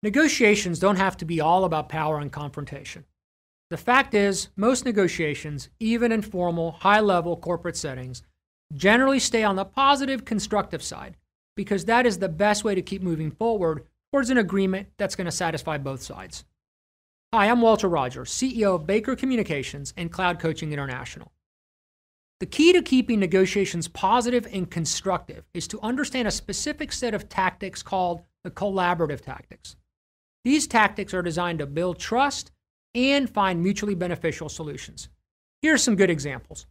Negotiations don't have to be all about power and confrontation. The fact is, most negotiations, even in formal, high-level corporate settings, generally stay on the positive, constructive side, because that is the best way to keep moving forward towards an agreement that's going to satisfy both sides. Hi, I'm Walter Rogers, CEO of Baker Communications and Cloud Coaching International. The key to keeping negotiations positive and constructive is to understand a specific set of tactics called the collaborative tactics. These tactics are designed to build trust and find mutually beneficial solutions. Here are some good examples.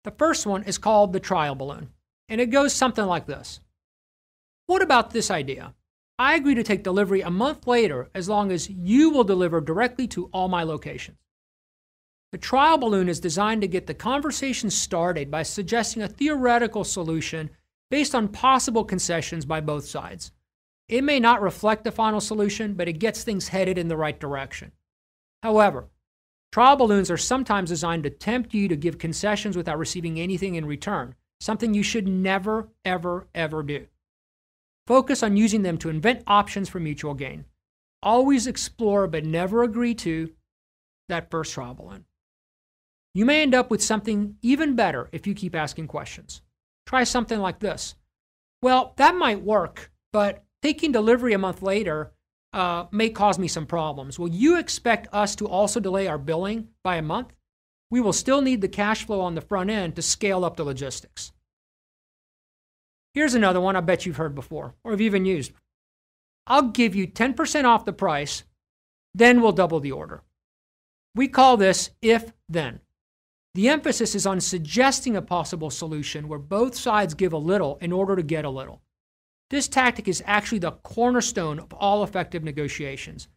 The first one is called the trial balloon, and it goes something like this. What about this idea? I agree to take delivery a month later as long as you will deliver directly to all my locations. The trial balloon is designed to get the conversation started by suggesting a theoretical solution based on possible concessions by both sides. It may not reflect the final solution, but it gets things headed in the right direction. However, trial balloons are sometimes designed to tempt you to give concessions without receiving anything in return, something you should never, ever, ever do. Focus on using them to invent options for mutual gain. Always explore but never agree to that first trial balloon. You may end up with something even better if you keep asking questions. Try something like this. Well, that might work, but taking delivery a month later may cause me some problems. Will you expect us to also delay our billing by a month? We will still need the cash flow on the front end to scale up the logistics. Here's another one I bet you've heard before, or have even used. I'll give you 10% off the price, then we'll double the order. We call this if-then. The emphasis is on suggesting a possible solution where both sides give a little in order to get a little. This tactic is actually the cornerstone of all effective negotiations.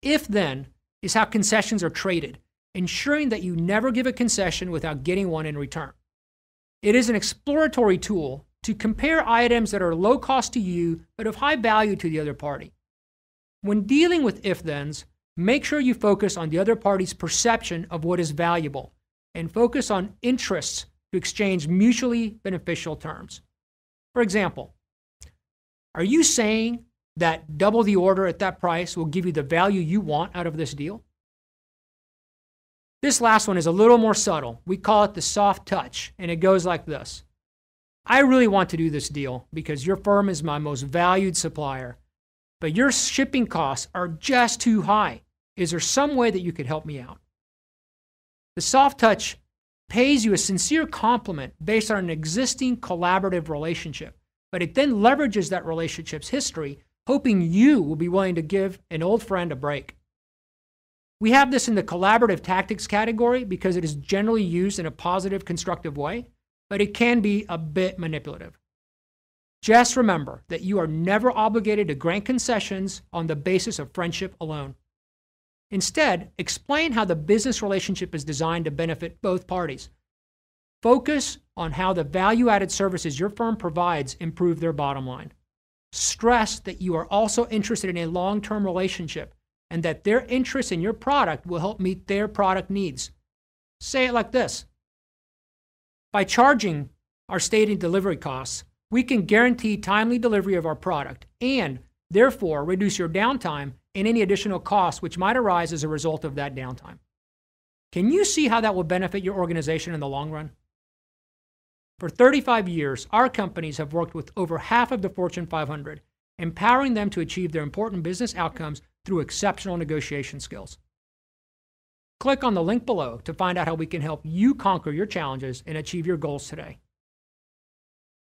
If-then is how concessions are traded, ensuring that you never give a concession without getting one in return. It is an exploratory tool to compare items that are low cost to you but of high value to the other party. When dealing with if-thens, make sure you focus on the other party's perception of what is valuable and focus on interests to exchange mutually beneficial terms. For example, are you saying that double the order at that price will give you the value you want out of this deal? This last one is a little more subtle. We call it the soft touch, and it goes like this. I really want to do this deal because your firm is my most valued supplier, but your shipping costs are just too high. Is there some way that you could help me out? The soft touch pays you a sincere compliment based on an existing collaborative relationship, but it then leverages that relationship's history, hoping you will be willing to give an old friend a break. We have this in the collaborative tactics category because it is generally used in a positive, constructive way, but it can be a bit manipulative. Just remember that you are never obligated to grant concessions on the basis of friendship alone. Instead, explain how the business relationship is designed to benefit both parties. Focus on how the value-added services your firm provides improve their bottom line. Stress that you are also interested in a long-term relationship and that their interest in your product will help meet their product needs. Say it like this. By charging our stated delivery costs, we can guarantee timely delivery of our product and, therefore, reduce your downtime and any additional costs which might arise as a result of that downtime. Can you see how that will benefit your organization in the long run? For 35 years, our companies have worked with over half of the Fortune 500, empowering them to achieve their important business outcomes through exceptional negotiation skills. Click on the link below to find out how we can help you conquer your challenges and achieve your goals today.